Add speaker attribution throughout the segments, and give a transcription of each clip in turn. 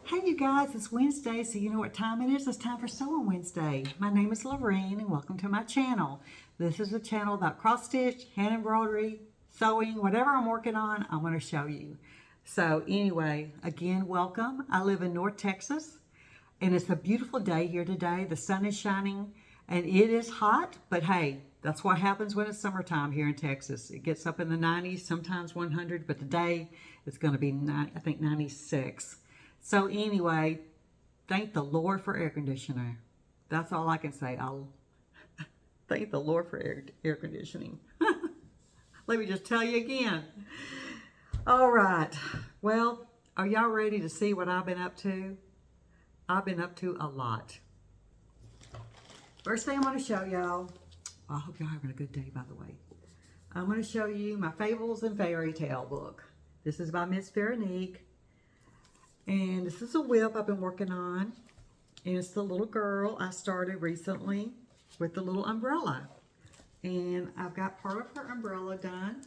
Speaker 1: Hey you guys, it's Wednesday, so you know what time it is. It's time for Sewing Wednesday. My name is Lorraine and welcome to my channel. This is a channel about cross stitch, hand embroidery, sewing, whatever I'm working on, I'm going to show you. So anyway, again, welcome. I live in North Texas and it's a beautiful day here today. The sun is shining and it is hot, but hey, that's what happens when it's summertime here in Texas. It gets up in the 90s, sometimes 100, but today it's going to be, I think, 96. So anyway, thank the Lord for air conditioner. That's all I can say. I'll thank the Lord for air conditioning. Let me just tell you again. All right. Well, are y'all ready to see what I've been up to? I've been up to a lot. First thing I'm going to show y'all, I hope y'all having a good day, by the way. I'm going to show you my Fables and Fairy Tale book. This is by Miss Veronique. And this is a whip I've been working on. And it's the little girl I started recently with the little umbrella. And I've got part of her umbrella done.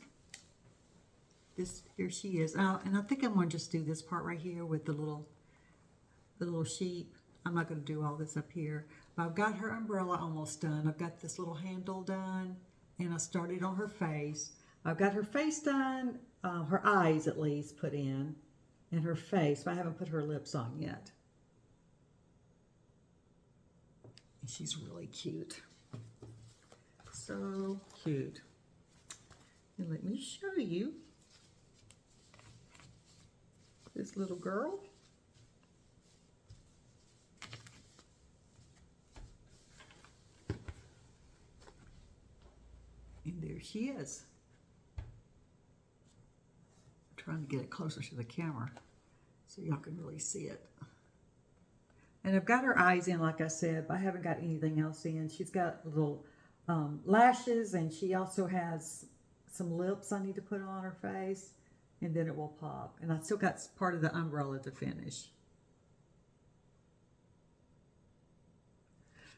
Speaker 1: Here she is. And I think I'm going to just do this part right here with the little sheep. I'm not going to do all this up here. But I've got her umbrella almost done. I've got this little handle done. And I started on her face. I've got her face done. Her eyes at least put in. And her face, but I haven't put her lips on yet. And she's really cute. So cute. And let me show you this little girl. And there she is. Trying to get it closer to the camera so y'all can really see it. And I've got her eyes in, like I said, but I haven't got anything else in. She's got little lashes, and she also has some lips I need to put on her face, and then it will pop. And I still got part of the umbrella to finish.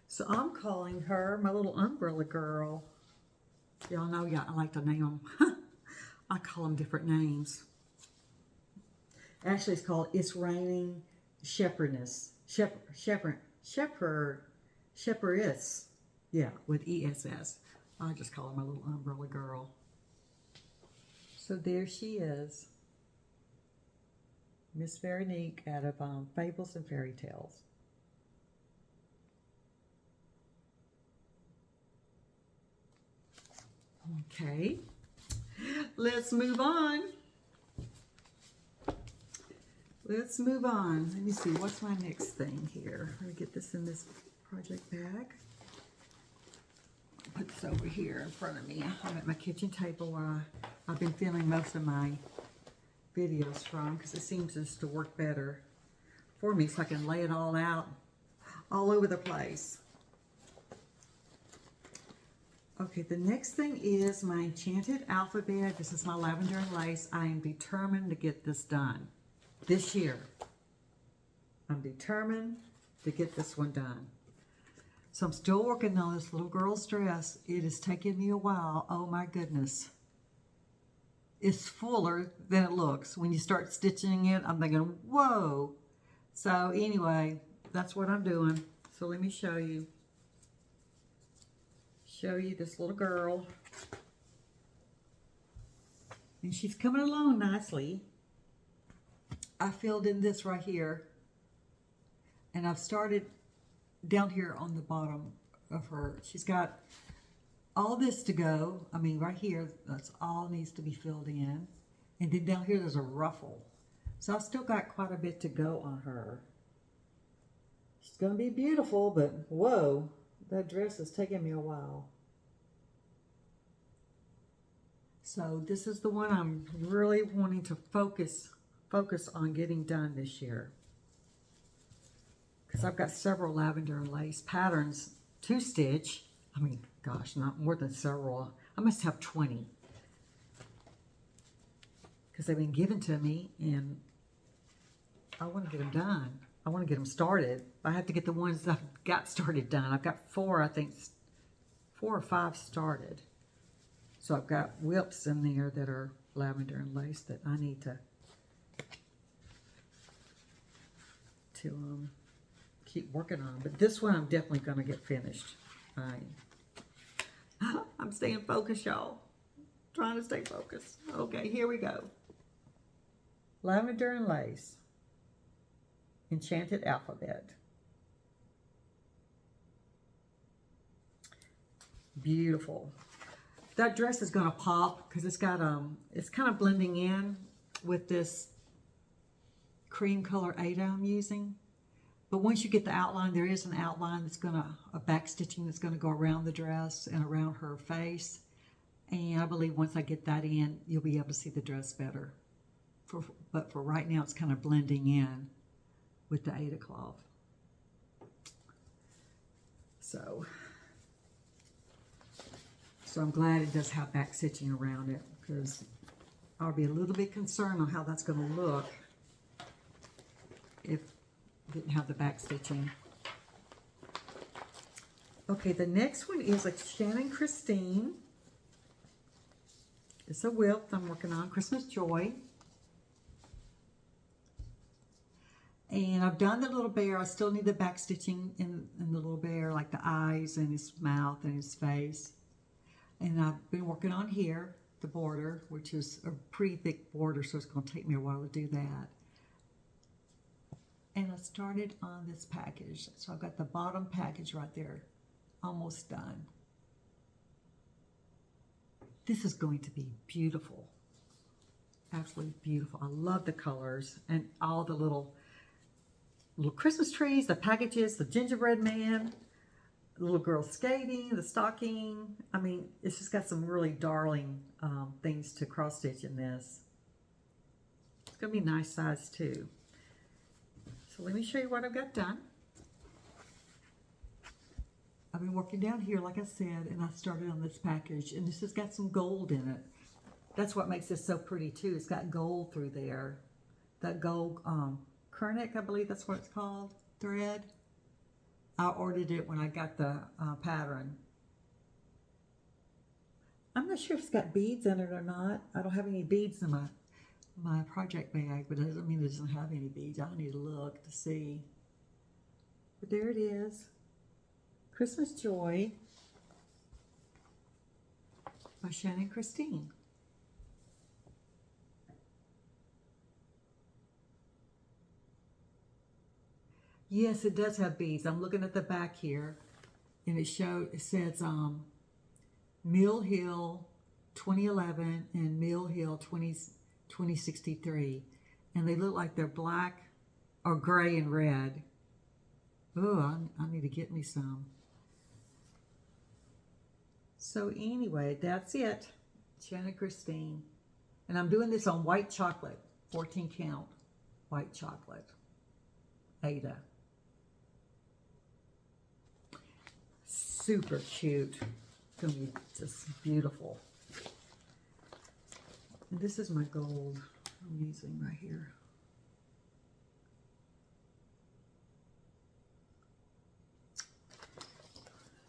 Speaker 1: So I'm calling her my little umbrella girl. Y'all know, yeah, I like to name them. I call them different names. Actually, it's called It's Raining Shepherdess. Shepherdess. Yeah, with ESS. I just call her my little umbrella girl. So there she is. Miss Veronique out of Fables and Fairy Tales. Okay, let's move on. Let's move on. Let me see, what's my next thing here? Let me get this in this project bag. Put this over here in front of me. I'm at my kitchen table where I've been filming most of my videos from, because it seems just to work better for me so I can lay it all out all over the place. Okay, the next thing is my Enchanted Alphabet. This is my lavender and lace. I am determined to get this done this year. I'm determined to get this one done. So I'm still working on this little girl's dress. It has taken me a while. Oh my goodness. It's fuller than it looks. When you start stitching it, I'm thinking, whoa. So anyway, that's what I'm doing. So let me show you. Show you this little girl. And she's coming along nicely. I filled in this right here, and I've started down here on the bottom of her. She's got all this to go. I mean, right here, that's all needs to be filled in. And then down here, there's a ruffle. So I've still got quite a bit to go on her. She's going to be beautiful, but whoa, that dress is taking me a while. So this is the one I'm really wanting to focus on getting done this year, because I've got several lavender and lace patterns to stitch. I mean, gosh, not more than several. I must have 20, because they've been given to me and I want to get them done. I want to get them started. I have to get the ones that I've got started done. I've got 4, I think 4 or 5 started. So I've got whips in there that are lavender and lace that I need to to keep working on. But this one I'm definitely going to get finished. I'm staying focused, y'all. Trying to stay focused. Okay, here we go. Lavender and Lace. Enchanted Alphabet. Beautiful. That dress is going to pop because it's got it's kind of blending in with this cream color Ada I'm using. But once you get the outline, there is an outline that's going to, a back stitching that's going to go around the dress and around her face. And I believe once I get that in, you'll be able to see the dress better. But for right now, it's kind of blending in with the Ada cloth. So I'm glad it does have back stitching around it, because I'll be a little bit concerned on how that's going to look if it didn't have the back stitching. Okay, the next one is a Shannon Christine. It's a whip I'm working on, Christmas Joy. And I've done the little bear. I still need the back stitching in the little bear, like the eyes and his mouth and his face. And I've been working on here, the border, which is a pretty thick border, so it's going to take me a while to do that. And I started on this package. So I've got the bottom package right there, almost done. This is going to be beautiful. Absolutely beautiful. I love the colors and all the little Christmas trees, the packages, the gingerbread man, the little girl skating, the stocking. I mean, it's just got some really darling things to cross stitch in this. It's going to be nice size too. So let me show you what I've got done. I've been working down here, like I said, and I started on this package, and this has got some gold in it. That's what makes this so pretty too. It's got gold through there. That gold Kernick, I believe that's what it's called, thread. I ordered it when I got the pattern. I'm not sure if it's got beads in it or not. I don't have any beads in my project bag, but that doesn't mean it doesn't have any beads. I need to look to see. But there it is. Christmas Joy by Shannon Christine. Yes, it does have beads. I'm looking at the back here, and it says Mill Hill 2011 and Mill Hill 2063, and they look like they're black or gray and red. Oh, I need to get me some. So anyway, that's it. Shannon Christine. And I'm doing this on white chocolate, 14 count white chocolate. Ada. Super cute. It's going to be just beautiful. And this is my gold I'm using right here.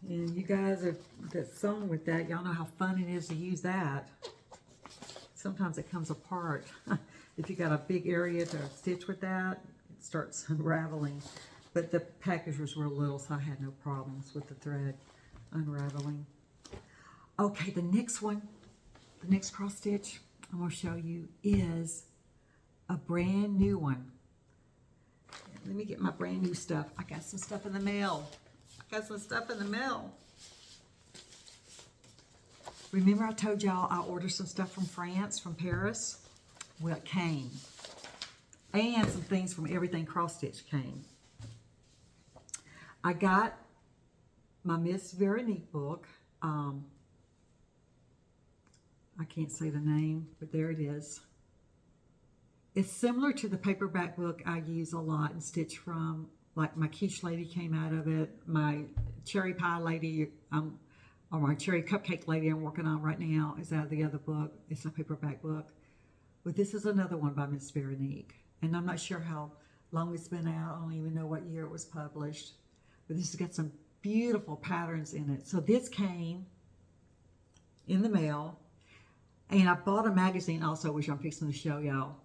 Speaker 1: And you guys that's sewn with that, y'all know how fun it is to use that. Sometimes it comes apart. If you got a big area to stitch with that, it starts unraveling. But the package was real little, so I had no problems with the thread unraveling. Okay, the next one, the next cross stitch I'm going to show you is a brand new one. Let me get my brand new stuff. I got some stuff in the mail. Got some stuff in the mail. Remember I told y'all I ordered some stuff from France, from Paris? Well, it came. And some things from Everything Cross Stitch came. I got my Miss Veronique book. I can't say the name, but there it is. It's similar to the paperback book I use a lot and stitch from. Like my quiche lady came out of it. My cherry pie lady, or my cherry cupcake lady I'm working on right now is out of the other book. It's a paperback book. But this is another one by Miss Veronique. And I'm not sure how long it's been out. I don't even know what year it was published. But this has got some beautiful patterns in it. So this came in the mail. And I bought a magazine also, which I'm fixing to show y'all.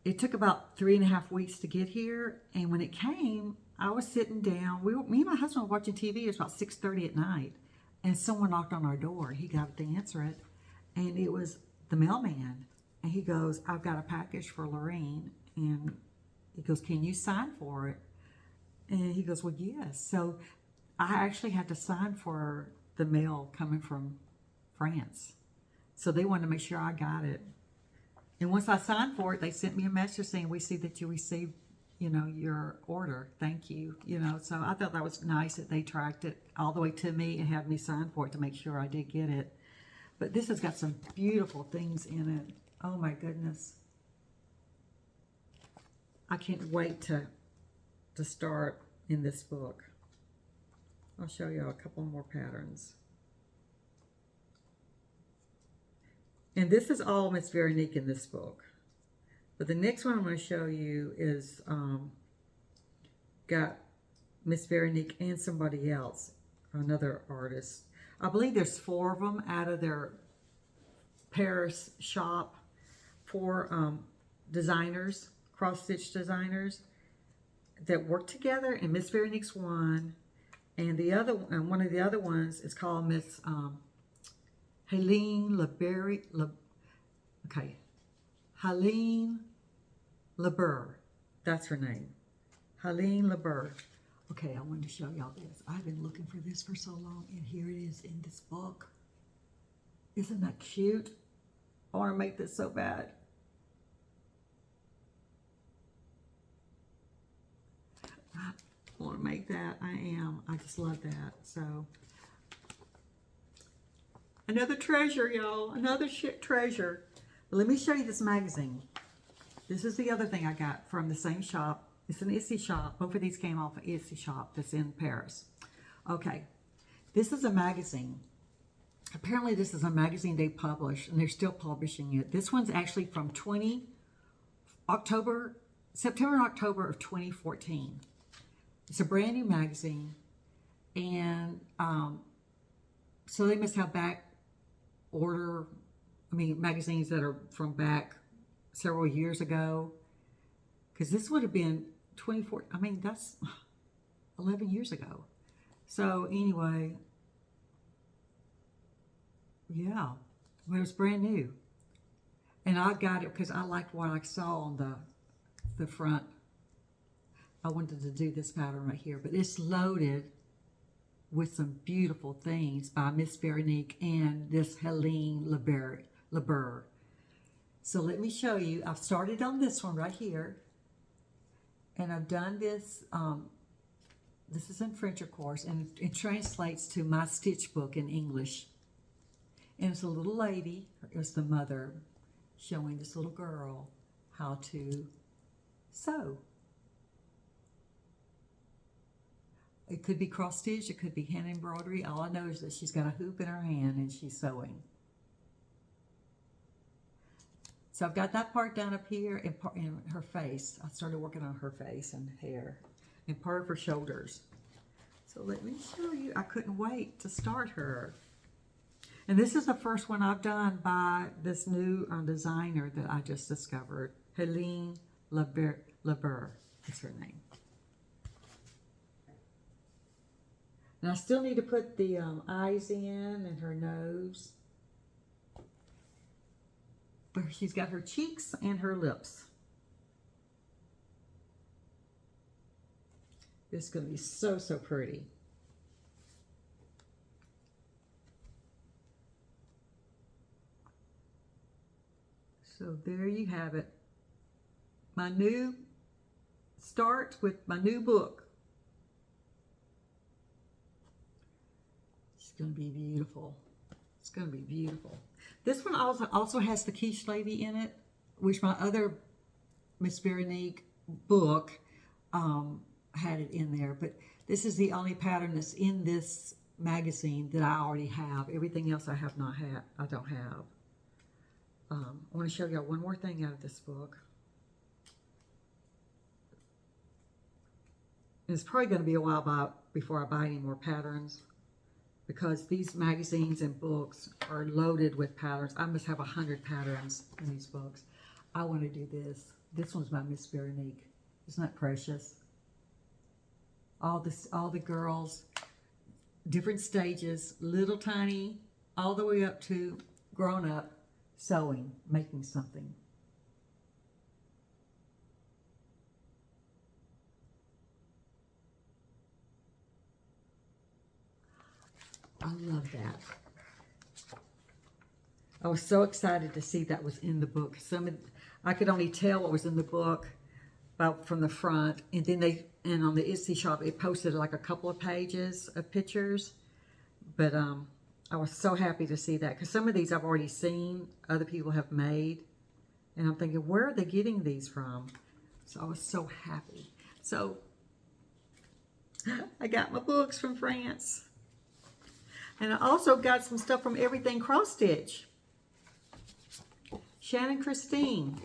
Speaker 1: it took about 3.5 weeks to get here. And when it came, I was sitting down. Me and my husband were watching TV. It was about 6:30 at night. And someone knocked on our door. He got up to answer it. And it was the mailman. And he goes, I've got a package for Lorraine. And he goes, can you sign for it? And he goes, well, yes. So I actually had to sign for the mail coming from France. So they wanted to make sure I got it. And once I signed for it, they sent me a message saying, we see that you received, your order. Thank you. So I thought that was nice that they tracked it all the way to me and had me sign for it to make sure I did get it. But this has got some beautiful things in it. Oh my goodness. I can't wait to start in this book. I'll show you a couple more patterns. And this is all Miss Veronique in this book. But the next one I'm going to show you is got Miss Veronique and somebody else, another artist. I believe there's 4 of them out of their Paris shop, 4 designers, cross-stitch designers that work together, and Miss Veronique's one. And the other one of the other ones is called Miss Helene Helene Leber. That's her name. Helene Leber. Okay, I wanted to show y'all this. I've been looking for this for so long, and here it is in this book. Isn't that cute? I want to make this so bad. I want to make that. I just love that. So, another treasure, y'all. Another treasure. Let me show you this magazine. This is the other thing I got from the same shop. It's an Esty shop. Both of these came off an Esty shop that's in Paris. Okay. This is a magazine. Apparently this is a magazine they publish, and they're still publishing it. This one's actually from September and October of 2014. It's a brand new magazine, and so they must have magazines that are from back several years ago, because this would have been 24. That's 11 years ago. So anyway, yeah, it was brand new, and I got it because I liked what I saw on the front. I wanted to do this pattern right here, but it's loaded with some beautiful things by Miss Veronique and this Helene Leber. So let me show you. I've started on this one right here, and I've done this. This is in French, of course, and it translates to my stitch book in English. And it's a little lady. It's the mother showing this little girl how to sew. It could be cross stitch, it could be hand embroidery. All I know is that she's got a hoop in her hand and she's sewing. So I've got that part done up here in her face. I started working on her face and hair and part of her shoulders. So let me show you. I couldn't wait to start her. And this is the first one I've done by this new designer that I just discovered. Helene Leber is her name. And I still need to put the eyes in and her nose. But she's got her cheeks and her lips. This is going to be so, so pretty. So there you have it. My new start with my new book. It's going to be beautiful. It's going to be beautiful. This one also has the quiche lady in it, which my other Miss Veronique book had it in there. But this is the only pattern that's in this magazine that I already have. Everything else I have not had. I don't have. I want to show you one more thing out of this book. And it's probably going to be a while before I buy any more patterns, because these magazines and books are loaded with patterns. I must have 100 patterns in these books. I want to do this. This one's by Miss Veronique. Isn't that precious? All the girls, different stages, little tiny, all the way up to grown up, sewing, making something. I love that. I was so excited to see that was in the book. I could only tell what was in the book about from the front, and then on the Esty shop it posted like a couple of pages of pictures. But I was so happy to see that because some of these I've already seen, other people have made, and I'm thinking, where are they getting these from? So I was so happy. So I got my books from France, and I also got some stuff from Everything Cross Stitch. Shannon Christine,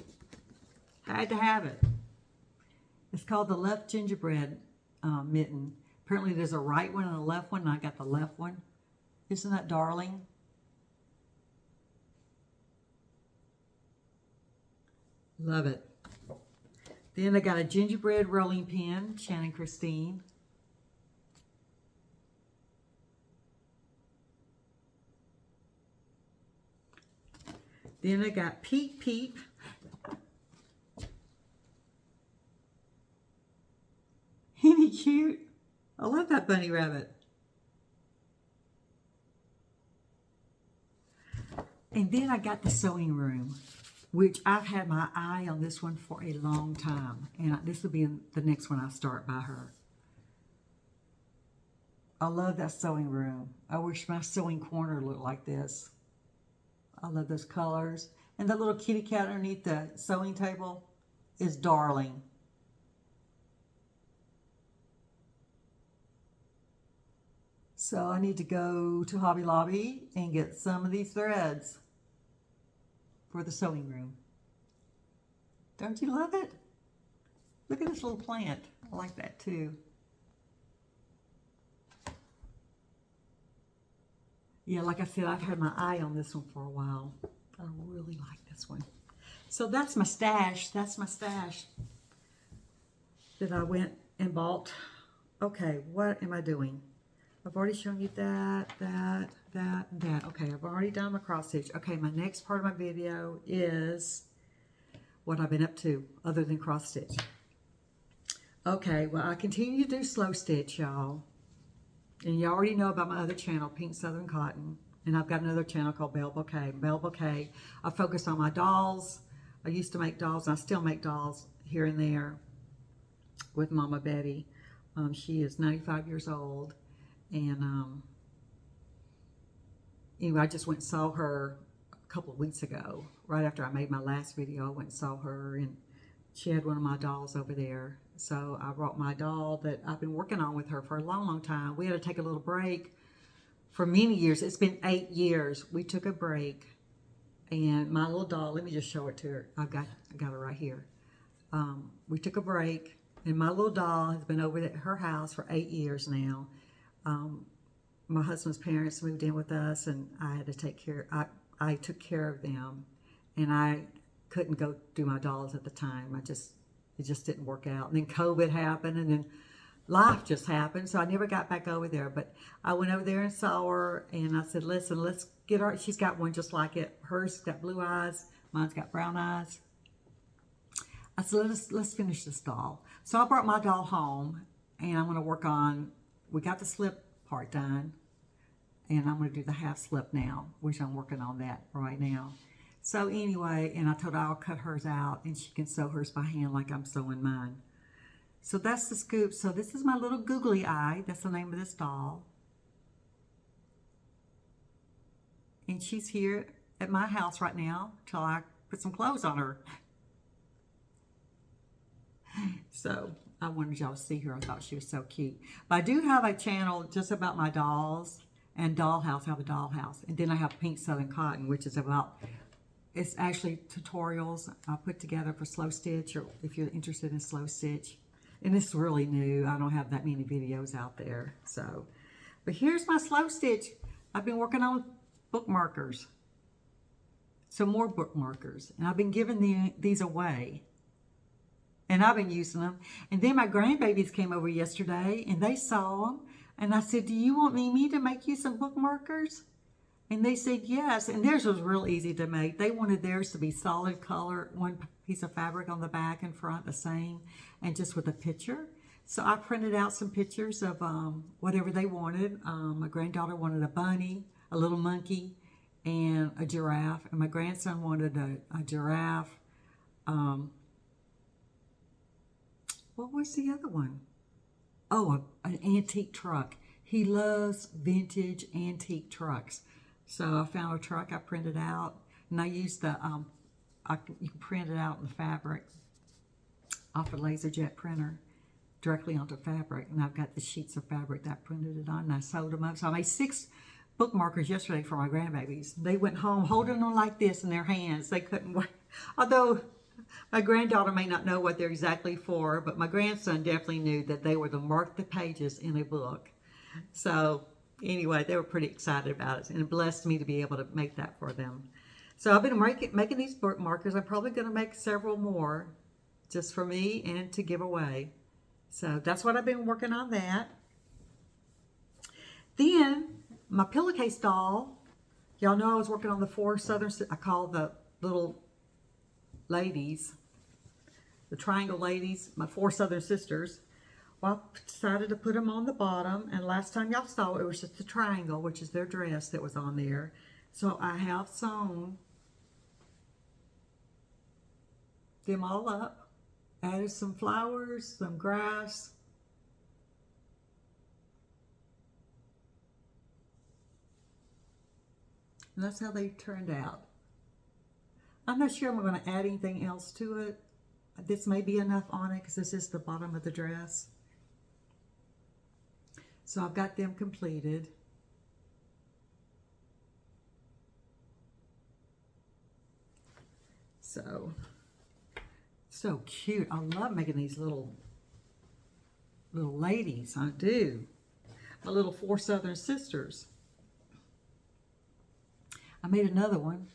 Speaker 1: had to have it. It's called the Left Gingerbread Mitten. Apparently there's a right one and a left one, and I got the left one. Isn't that darling? Love it. Then I got a gingerbread rolling pin, Shannon Christine. Then I got Peep Peep. Isn't he cute? I love that bunny rabbit. And then I got the sewing room, which I've had my eye on this one for a long time. And this will be the next one I start by her. I love that sewing room. I wish my sewing corner looked like this. I love those colors. And the little kitty cat underneath the sewing table is darling. So I need to go to Hobby Lobby and get some of these threads for the sewing room. Don't you love it? Look at this little plant. I like that too. Yeah, like I said, I've had my eye on this one for a while. I really like this one. So that's my stash. That's my stash that I went and bought. Okay, what am I doing? I've already shown you that. Okay, I've already done my cross stitch. Okay, my next part of my video is what I've been up to other than cross stitch. Okay, well, I continue to do slow stitch, y'all. And you already know about my other channel, Pink Southern Cotton. And I've got another channel called Belle Bouquet. Belle Bouquet, I focus on my dolls. I used to make dolls, and I still make dolls here and there with Mama Betty. She is 95 years old. And anyway, I just went and saw her a couple of weeks ago. Right after I made my last video, I went and saw her, and she had one of my dolls over there. So I brought my doll that I've been working on with her for a long, long time. We had to take a little break for many years. It's been 8 years. We took a break, and my little doll, let me just show it to her. I got her right here. We took a break, and my little doll has been over at her house for 8 years now. My husband's parents moved in with us, and I had to take care, I took care of them, and I couldn't go do my dolls at the time. It just didn't work out. And then COVID happened, and then life just happened, so I never got back over there. But I went over there and saw her, and I said, listen, let's get her. She's got one just like it. Hers got blue eyes. Mine's got brown eyes. I said, let's finish this doll. So I brought my doll home, and I'm going to work on, we got the slip part done, and I'm going to do the half slip now, which I'm working on that right now. So anyway, and I told her I'll cut hers out, and she can sew hers by hand like I'm sewing mine. So that's the scoop. So this is my little googly eye. That's the name of this doll. And she's here at my house right now till I put some clothes on her. So I wanted y'all to see her. I thought she was so cute. But I do have a channel just about my dolls, and Dollhouse. I have a dollhouse. And then I have Pink Southern Cotton, which is about, it's actually tutorials I put together for slow stitch, or if you're interested in slow stitch. And it's really new. I don't have that many videos out there. So, but here's my slow stitch. I've been working on bookmarkers. some more bookmarkers. And I've been giving these away. And I've been using them. And then my grandbabies came over yesterday and they saw them. And I said, do you want Mimi to make you some bookmarkers? And they said yes. And theirs was real easy to make. They wanted theirs to be solid color, one piece of fabric on the back and front the same, and just with a picture. So I printed out some pictures of whatever they wanted. My granddaughter wanted a bunny, a little monkey, and a giraffe. And my grandson wanted a giraffe. What was the other one? Oh, an antique truck. He loves vintage antique trucks. So I found a truck I printed out, and I used the, you can print it out in the fabric off a LaserJet printer directly onto fabric. And I've got the sheets of fabric that I printed it on, and I sewed them up. So I made 6 bookmarkers yesterday for my grandbabies. They went home holding them like this in their hands. They couldn't wait. Although my granddaughter may not know what they're exactly for, but my grandson definitely knew that they were to mark the pages in a book. So anyway, they were pretty excited about it, and it blessed me to be able to make that for them. So I've been making these bookmarkers. I'm probably going to make several more just for me and to give away. So that's what I've been working on that. Then my pillowcase doll. Y'all know I was working on the 4 southern, I call the little ladies, the triangle ladies, my 4 southern sisters. Well, I decided to put them on the bottom, and last time y'all saw it, it was just the triangle, which is their dress that was on there. So I have sewn them all up, added some flowers, some grass, and that's how they turned out. I'm not sure I'm going to add anything else to it. This may be enough on it because this is the bottom of the dress. So I've got them completed. So cute. I love making these little ladies. I do. My little 4 southern sisters. I made another one.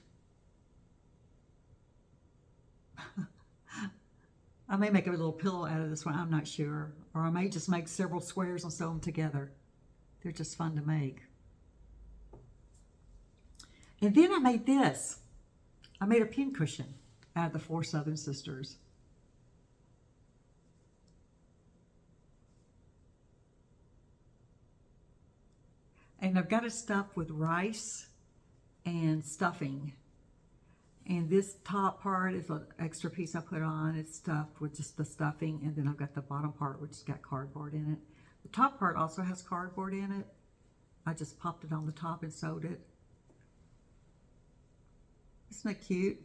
Speaker 1: I may make a little pillow out of this one, I'm not sure. Or I may just make several squares and sew them together. They're just fun to make. And then I made this. I made a pin cushion out of the 4 southern sisters. And I've got it stuffed with rice and stuffing. And this top part is an extra piece I put on. It's stuffed with just the stuffing. And then I've got the bottom part, which has got cardboard in it. The top part also has cardboard in it. I just popped it on the top and sewed it. Isn't that cute?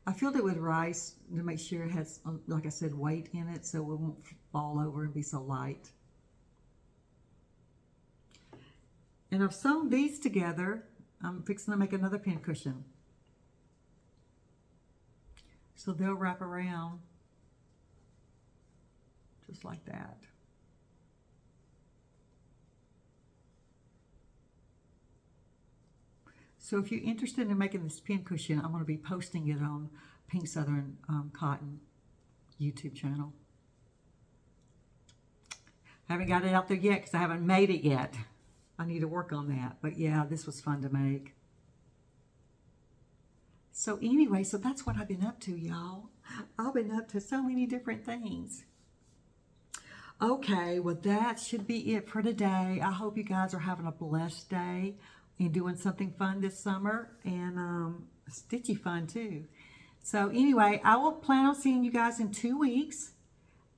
Speaker 1: I filled it with rice to make sure it has, like I said, weight in it so it won't fall over and be so light. And I've sewn these together. I'm fixing to make another pin cushion. So they'll wrap around just like that. So if you're interested in making this pin cushion, I'm going to be posting it on Pink Southern Cotton YouTube channel. I haven't got it out there yet because I haven't made it yet. I need to work on that. But yeah, this was fun to make. So anyway, so that's what I've been up to, y'all. I've been up to so many different things. Okay, well that should be it for today. I hope you guys are having a blessed day and doing something fun this summer, and stitchy fun too. So anyway, I will plan on seeing you guys in 2 weeks,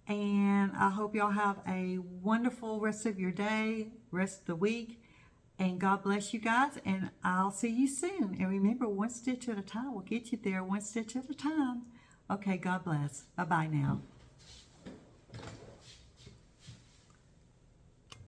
Speaker 1: and I hope y'all have a wonderful rest of your day, rest of the week, and God bless you guys, and I'll see you soon. And remember, one stitch at a time will get you there, one stitch at a time. Okay, God bless. Bye-bye now.